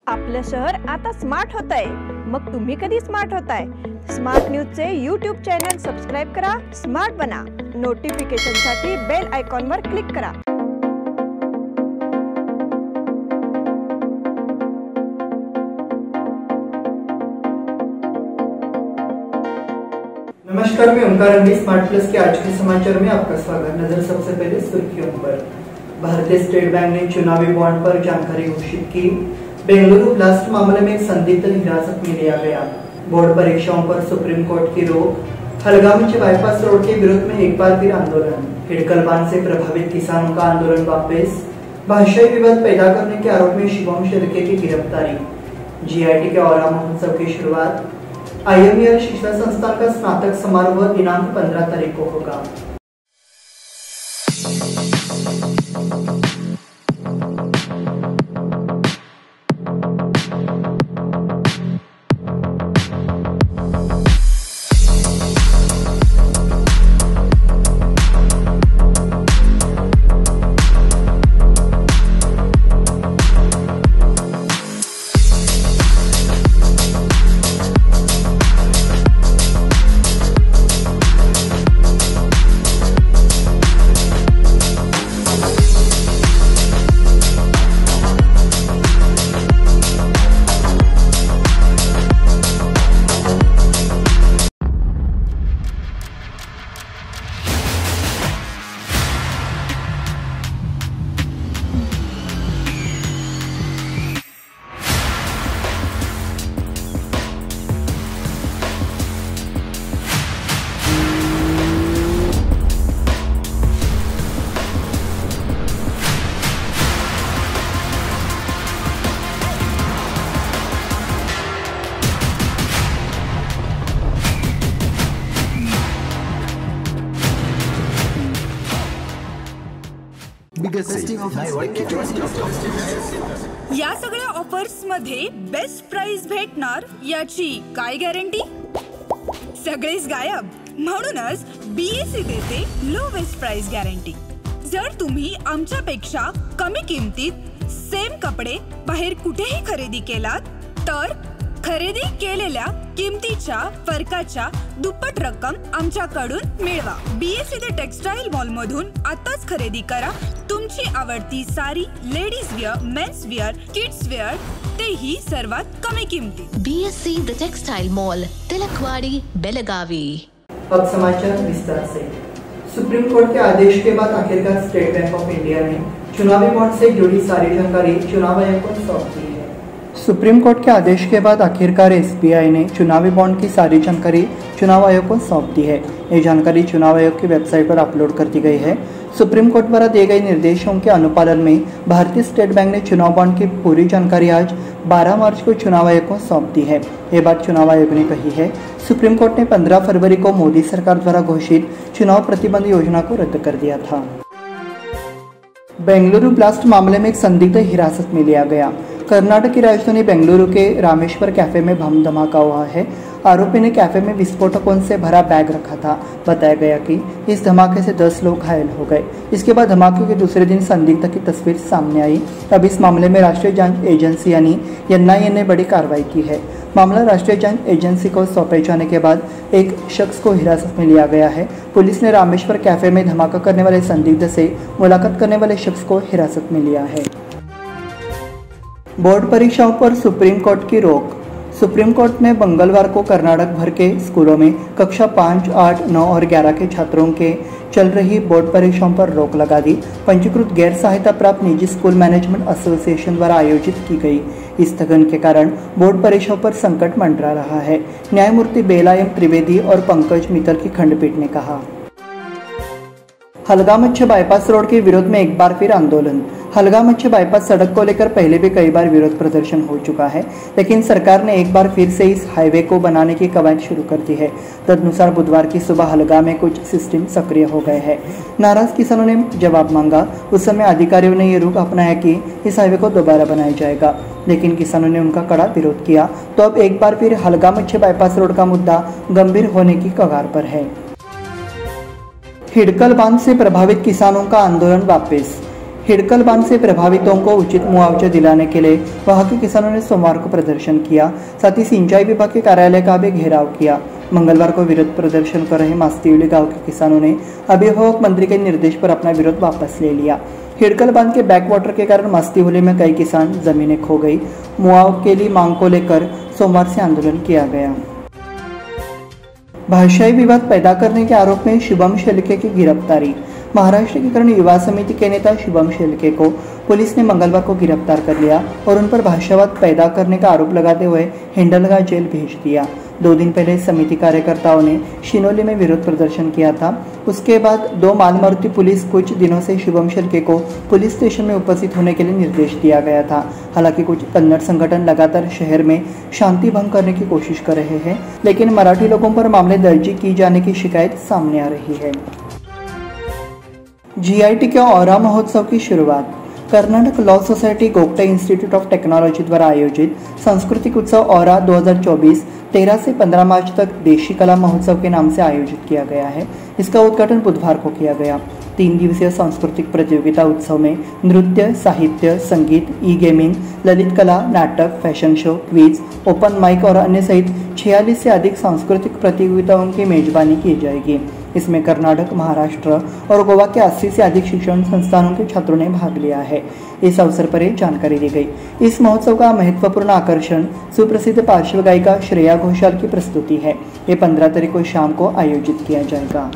आपलं शहर आता स्मार्ट होत आहे। मग तुम्ही कधी स्मार्ट होताय? स्मार्ट न्यूजचे यूट्यूब चॅनल सबस्क्राइब करा, स्मार्ट बना। नोटिफिकेशनसाठी बेल आयकॉनवर क्लिक करा। नमस्कार, मैं ओंकार रंगी। स्मार्ट प्लस के आज के समाचार में आपका स्वागत। नजर सबसे पहले सुर्खियों पर। भारतीय स्टेट बैंक ने चुनावी बॉन्ड पर जानकारी घोषित की। बेंगलुरु ब्लास्ट मामले में एक संदिग्ध हिरासत में लिया गया। बोर्ड परीक्षाओं पर सुप्रीम कोर्ट की रोक। हलगामी बाईपास रोड के विरोध में एक बार फिर आंदोलन। हिडकल बांध से प्रभावित किसानों का आंदोलन वापस। भाषाई विवाद पैदा करने के आरोप में शिवम शेरके की गिरफ्तारी। जीआईटी के औरा महोत्सव की शुरुआत। IMER शिक्षा संस्थान का स्नातक समारोह दिनांक 15 तारीख को होगा। या सगळ्या ऑफर्स मध्ये बेस्ट प्राइस भेटणार याची काय गॅरंटी? सगळेच गायब। म्हणूनच BSE देते लोवेस्ट प्राइस गॅरंटी। जर तुम्ही आमच्यापेक्षा कमी किमतीत सेम कपडे बाहेर कुठेही खरेदी केलात तर खरेदी केलेल्या किमतीच्या फरकाच्या दुप्पट रक्कम आमच्याकडून मिळवा। BSE द टेक्सटाईल मॉल मधून आताच खरेदी करा तुमची आवडती sari, ladies wear, mens wear, kids wear, तेही सर्वात कमी किमतीत। BSE the textile mall, Tilakwadi, Belagavi. अब समाचार विस्तार से। सुप्रीम कोर्ट के आदेश के बाद आखिरकार स्टेट बैंक ऑफ इंडिया ने चुनावी बॉन्ड से जुड़ी सारी जानकारी चुनाव आयोग को सौंप दी है। सुप्रीम कोर्ट के आदेश के बाद आखिरकार SBI ने चुनावी बॉन्ड की सारी जानकारी चुनाव आयोग को सौंप दी है। ये जानकारी चुनाव आयोग की वेबसाइट पर अपलोड कर दी गई है। सुप्रीम कोर्ट द्वारा दिए गए निर्देशों के अनुपालन में भारतीय स्टेट बैंक ने चुनाव बॉन्ड की पूरी जानकारी आज 12 मार्च को चुनाव आयोग को सौंप दी है। ये बात चुनाव आयोग ने कही है। सुप्रीम कोर्ट ने 15 फरवरी को मोदी सरकार द्वारा घोषित चुनाव प्रतिबंध योजना को रद्द कर दिया था। बेंगलुरु ब्लास्ट मामले में एक संदिग्ध हिरासत में लिया गया। कर्नाटक की राजधानी बेंगलुरु के रामेश्वर कैफे में बम धमाका हुआ है। आरोपी ने कैफे में विस्फोटकों से भरा बैग रखा था। बताया गया कि इस धमाके से 10 लोग घायल हो गए। इसके बाद धमाके के दूसरे दिन संदिग्ध की तस्वीर सामने आई। अब इस मामले में राष्ट्रीय जांच एजेंसी यानी NIA ने बड़ी कार्रवाई की है। मामला राष्ट्रीय जांच एजेंसी को सौंपे जाने के बाद एक शख्स को हिरासत में लिया गया है। पुलिस ने रामेश्वर कैफे में धमाका करने वाले संदिग्ध से मुलाकात करने वाले शख्स को हिरासत में लिया है। बोर्ड परीक्षाओं पर सुप्रीम कोर्ट की रोक। सुप्रीम कोर्ट ने मंगलवार को कर्नाटक भर के स्कूलों में कक्षा 5, 8, 9 और 11 के छात्रों के चल रही बोर्ड परीक्षाओं पर रोक लगा दी। पंजीकृत गैर सहायता प्राप्त निजी स्कूल मैनेजमेंट एसोसिएशन द्वारा आयोजित की गई इस स्थगन के कारण बोर्ड परीक्षाओं पर संकट मंडरा रहा है। न्यायमूर्ति बेला एम त्रिवेदी और पंकज मित्तल की खंडपीठ ने कहा। हलगामच्छे बाईपास रोड के विरोध में एक बार फिर आंदोलन। हलगामच्छे बाईपास सड़क को लेकर पहले भी कई बार विरोध प्रदर्शन हो चुका है, लेकिन सरकार ने एक बार फिर से इस हाईवे को बनाने की कवायद शुरू कर दी है। तदनुसार बुधवार की सुबह हलगा में कुछ सिस्टम सक्रिय हो गए हैं। नाराज किसानों ने जवाब मांगा। उस समय अधिकारियों ने ये रुख अपनाया कि इस हाईवे को दोबारा बनाया जाएगा, लेकिन किसानों ने उनका कड़ा विरोध किया। तो अब एक बार फिर हलगामच्छे बाईपास रोड का मुद्दा गंभीर होने की कगार पर है। हिडकल बांध से प्रभावित किसानों का आंदोलन वापस। हिडकल बांध से प्रभावितों को उचित मुआवजा दिलाने के लिए वहां के किसानों ने सोमवार को प्रदर्शन किया। साथ ही सिंचाई विभाग के कार्यालय का भी घेराव किया। मंगलवार को विरोध प्रदर्शन कर रहे मास्तीवली गांव के किसानों ने अभिभावक मंत्री के निर्देश पर अपना विरोध वापस ले लिया। हिडकल बांध के बैक वाटर के कारण मास्तीवली में कई किसान जमीनें खो गई। मुआवजे की मांग को लेकर सोमवार से आंदोलन किया गया। भाषाई विवाद पैदा करने के आरोप में शुभम शेलके की गिरफ्तारी। महाराष्ट्र एकीकरण युवा समिति के नेता शुभम शेलके को पुलिस ने मंगलवार को गिरफ्तार कर लिया और उन पर भाषावाद पैदा करने का आरोप लगाते हुए हिंडलगा जेल भेज दिया। 2 दिन पहले समिति कार्यकर्ताओं ने शिनोली में विरोध प्रदर्शन किया था। उसके बाद 2 मालमारुति पुलिस कुछ दिनों से शुभम शेलके को पुलिस स्टेशन में उपस्थित होने के लिए निर्देश दिया गया था। हालांकि कुछ कन्नड़ संगठन लगातार शहर में शांति भंग करने की कोशिश कर रहे हैं, लेकिन मराठी लोगों पर मामले दर्ज की जाने की शिकायत सामने आ रही है। GIT के औरा महोत्सव की शुरुआत। Karnataka law society Gogte institute of technology द्वारा आयोजित सांस्कृतिक उत्सव औरा 2024 13 से 15 मार्च तक देशी कला महोत्सव के नाम से आयोजित किया गया है। इसका उद्घाटन बुधवार को किया गया। 3 दिवसीय सांस्कृतिक प्रतियोगिता उत्सव में नृत्य, साहित्य, संगीत, ई गेमिंग, ललित कला, नाटक, fashion show, quiz, open mic और अन्य सहित 46 से अधिक सांस्कृतिक प्रतियोगिताओं की मेजबानी की जाएगी। इसमें कर्नाटक, महाराष्ट्र और गोवा के 80 से अधिक शिक्षण संस्थानों के छात्रों ने भाग लिया है। इस अवसर पर यह जानकारी दी गई। इस महोत्सव का महत्वपूर्ण आकर्षण सुप्रसिद्ध पार्श्व गायिका श्रेया घोषाल की प्रस्तुति है। ये 15 तारीख को शाम को आयोजित किया जाएगा।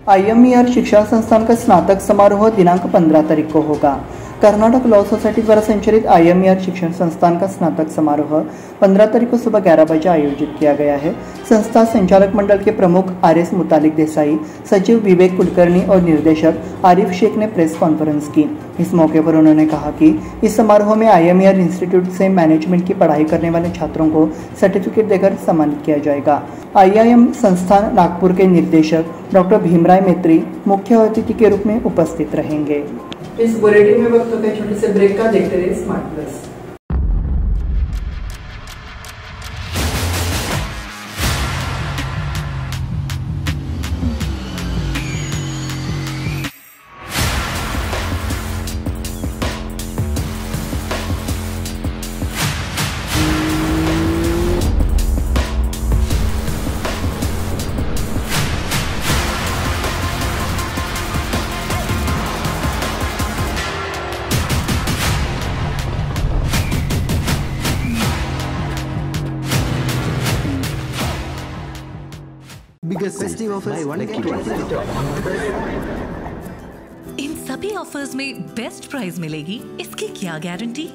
IMER शिक्षा संस्थान का स्नातक समारोह दिनांक 15 तारीख को होगा। कर्नाटक लॉ सोसाइटी द्वारा संचालित IMER शिक्षण संस्थान का स्नातक समारोह 15 तारीख को सुबह 11 बजे आयोजित किया गया है। संस्था संचालक मंडल के प्रमुख RS मुतालिक देसाई, सचिव विवेक कुलकर्णी और निर्देशक आरिफ शेख ने प्रेस कॉन्फ्रेंस की। इस मौके पर उन्होंने कहा कि इस समारोह में IMER इंस्टीट्यूट से मैनेजमेंट की पढ़ाई करने वाले छात्रों को सर्टिफिकेट देकर सम्मानित किया जाएगा। IIM संस्थान नागपुर के निदेशक डॉक्टर भीमराय मैत्री मुख्य अतिथि के रूप में उपस्थित रहेंगे। इस बुलेटिन में वक्त होता है छोटे से ब्रेक का। देखते रहिए स्मार्ट प्लस। इन सभी ऑफर्स में बेस्ट प्राइस मिलेगी, इसकी क्या गारंटी?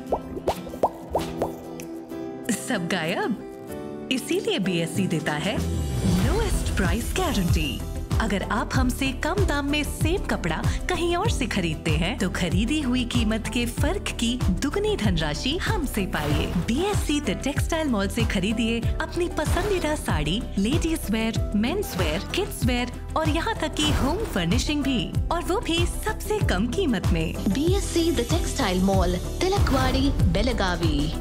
सब गायब। इसीलिए BSE देता है लोएस्ट प्राइस गारंटी। अगर आप हमसे कम दाम में सेम कपड़ा कहीं और से खरीदते हैं तो खरीदी हुई कीमत के फर्क की दुगनी धनराशि हमसे पाइए। BSE द टेक्सटाइल मॉल से खरीदिए अपनी पसंदीदा sari, ladies wear, men's wear, kids where और यहाँ तक की होम फर्निशिंग भी, और वो भी सबसे कम कीमत में। BSE the textile mall, Tilakwadi, Belagavi.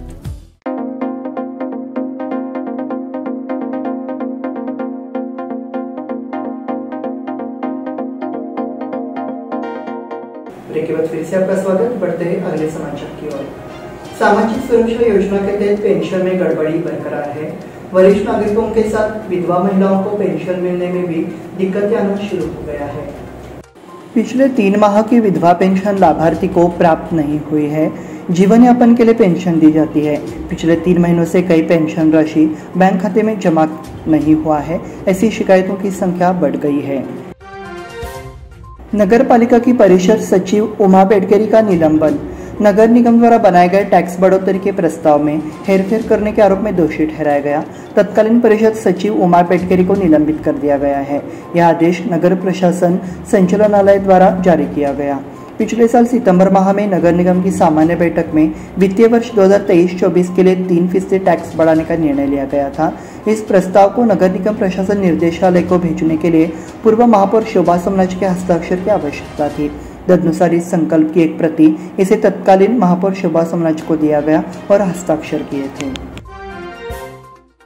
Break के बाद फिर से आपका स्वागत। बढ़ते हैं अगले समाचार की ओर। सामाजिक सुरक्षा योजना के तहत पेंशन में गड़बड़ी बरकरार है। वरिष्ठ नागरिकों के साथ विधवा महिलाओं को पेंशन मिलने में भी दिक्कतें आना शुरू हो गया है। पिछले 3 माह की विधवा पेंशन लाभार्थी को प्राप्त नहीं हुई है। जीवन यापन के लिए पेंशन दी जाती है। पिछले 3 महीनों से कई पेंशन राशि बैंक खाते में जमा नहीं हुआ है। ऐसी शिकायतों की संख्या बढ़ गई है। नगर पालिका की परिषद सचिव उमा बेडकरी का निलंबन। नगर निगम द्वारा बनाए गए टैक्स बढ़ोतरी के प्रस्ताव में हेरफेर करने के आरोप में दोषी ठहराया गया। तत्कालीन परिषद सचिव उमा बेडकरी को निलंबित कर दिया गया है। यह आदेश नगर प्रशासन संचालनालय द्वारा जारी किया गया। पिछले साल सितंबर माह में नगर निगम की सामान्य बैठक में वित्तीय वर्ष 2023-24 के लिए 3% टैक्स बढ़ाने का निर्णय लिया गया था। इस प्रस्ताव को नगर निगम प्रशासन निर्देशालय को भेजने के लिए पूर्व महापौर शोभा सोमनाथ के हस्ताक्षर की आवश्यकता थी। तदनुसार इस संकल्प की एक प्रति इसे तत्कालीन महापौर शोभा सोमनाथ को दिया गया और हस्ताक्षर किए थे।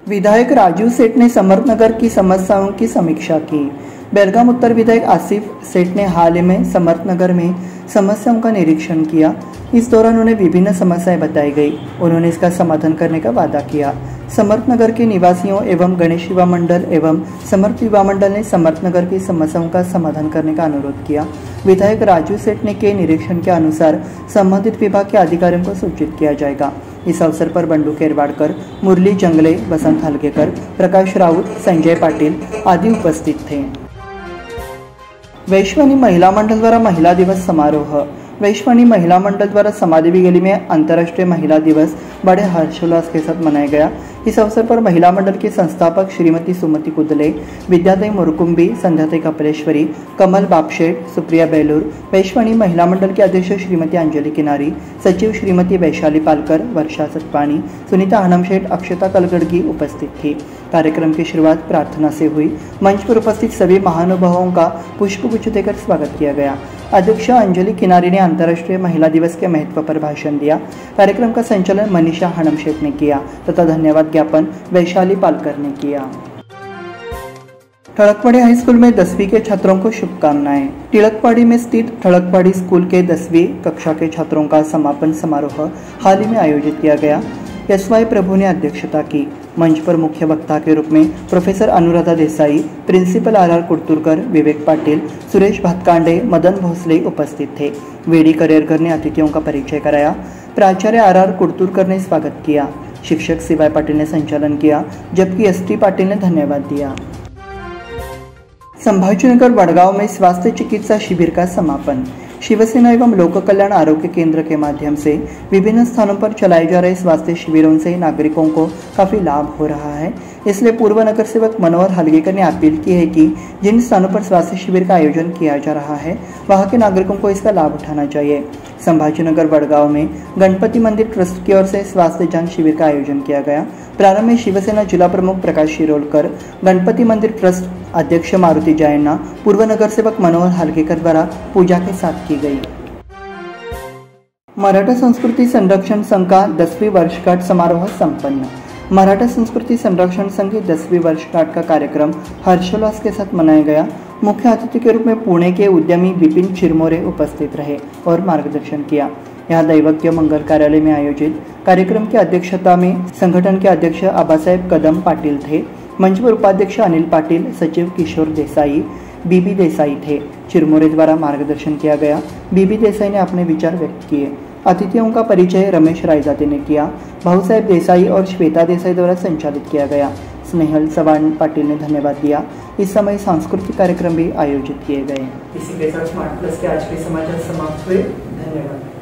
विधायक राजू सेठ ने समर्थनगर की समस्याओं की समीक्षा की। बेलगाम उत्तर विधायक आसिफ सेठ ने हाल ही में समर्थनगर में समस्याओं का निरीक्षण किया। इस दौरान उन्हें विभिन्न समस्याएं बताई गई। उन्होंने इसका समाधान करने का वादा किया। समर्थनगर के निवासियों एवं गणेश युवा मंडल एवं समर्थ युवा मंडल ने समर्थनगर की समस्याओं का समाधान करने का अनुरोध किया। विधायक राजू सेठ ने के निरीक्षण के अनुसार संबंधित विभाग के अधिकारियों को सूचित किया जाएगा। इस अवसर पर बंडू केरवाड़कर, मुरली जंगले, बसंत हलगेकर, प्रकाश राउत, संजय पाटिल आदि उपस्थित थे। वैश्वनी महिला मंडल द्वारा महिला दिवस समारोह। वैश्वनी महिला मंडल द्वारा समादेवी गली में अंतर्राष्ट्रीय महिला दिवस बड़े हर्षोल्लास के साथ मनाया गया। इस अवसर पर महिला मंडल की संस्थापक श्रीमती सुमति कुदले, विद्यादई मुरकुंबी, संध्याताई कपिलेश्वरी, कमल बापशेठ, सुप्रिया बेलूर, वैश्वनी महिला मंडल के अध्यक्ष श्रीमती अंजलि किनारी, सचिव श्रीमती वैशाली पालकर, वर्षा सतपानी, सुनीता हनमशेठ, अक्षता कलगड़गी उपस्थित थी। कार्यक्रम की शुरुआत प्रार्थना से हुई। मंच पर उपस्थित सभी महानुभावों का पुष्पगुच्छ देकर स्वागत किया गया। अध्यक्ष अंजलि किनारी ने अंतर्राष्ट्रीय महिला दिवस के महत्व पर भाषण दिया। कार्यक्रम का संचालन मनीषा हनमशेठ ने किया तथा धन्यवाद ज्ञापन वैशाली पालकर ने किया। ठड़कवाड़ी हाई स्कूल में 10वीं के छात्रों को शुभकामनाएं। टिळकवाड़ी में स्थित ठड़कवाड़ी स्कूल के 10वीं कक्षा के छात्रों का समापन समारोह हाल ही में आयोजित किया गया। एस.वाई. प्रभु ने अध्यक्षता की। मंच पर मुख्य वक्ता के रूप में professor Anuradha Desai, principal R Kurturkar, Vivek Patil, Suresh Bhatkande, Madan Bhosle उपस्थित थे। वेडी करेरकर ने अतिथियों का परिचय कराया। प्राचार्य आर कुर्तुरकर ने स्वागत किया। शिक्षक सीवाई पाटिल ने संचालन किया, जबकि एस.टी. पाटिल ने धन्यवाद दिया। संभाजीनगर वडगांव में स्वास्थ्य चिकित्सा शिविर का समापन। शिवसेना एवं लोक कल्याण आरोग्य केंद्र के माध्यम से विभिन्न स्थानों पर चलाए जा रहे स्वास्थ्य शिविरों से नागरिकों को काफी लाभ हो रहा है। इसलिए पूर्व नगर सेवक मनोहर हलगेकर ने अपील की है कि जिन स्थानों पर स्वास्थ्य शिविर का आयोजन किया जा रहा है वहां के नागरिकों को इसका लाभ उठाना चाहिए। संभाजीनगर वडगांव में गणपति मंदिर ट्रस्ट की ओर से स्वास्थ्य जांच शिविर का आयोजन किया गया। प्रारंभ में शिवसेना जिला प्रमुख प्रकाश शिरोलकर, गणपति मंदिर ट्रस्ट अध्यक्ष मारुति जैन, पूर्व नगर सेवक मनोहर हलगेकर द्वारा पूजा के साथ की गई। मराठा संस्कृति संरक्षण संघ का 10वीं वर्षगांठ समारोह संपन्न। मराठा संस्कृति संरक्षण संघ की 10वीं वर्षगांठ का कार्यक्रम हर्षोल्लास के साथ मनाया गया। मुख्य अतिथि के रूप में पुणे के उद्यमी विपिन चिरमोरे उपस्थित रहे और मार्गदर्शन किया। यहाँ दैवज्ञ मंगल कार्यालय में आयोजित कार्यक्रम की अध्यक्षता में संगठन के अध्यक्ष आबासाहेब कदम पाटिल थे। मंच पर उपाध्यक्ष अनिल पाटिल, सचिव किशोर देसाई, बीबी देसाई थे। चिरमोरे द्वारा मार्गदर्शन किया गया। बीबी देसाई ने अपने विचार व्यक्त किए। अतिथियों का परिचय रमेश रायजादे ने किया। भाऊसाहेब देसाई और श्वेता देसाई द्वारा संचालित किया गया। स्नेहल सवान पाटिल ने धन्यवाद दिया। इस समय सांस्कृतिक कार्यक्रम भी आयोजित किए गए। इसी के साथ स्मार्ट प्लस के आज के समाचार समाप्त हुए। धन्यवाद।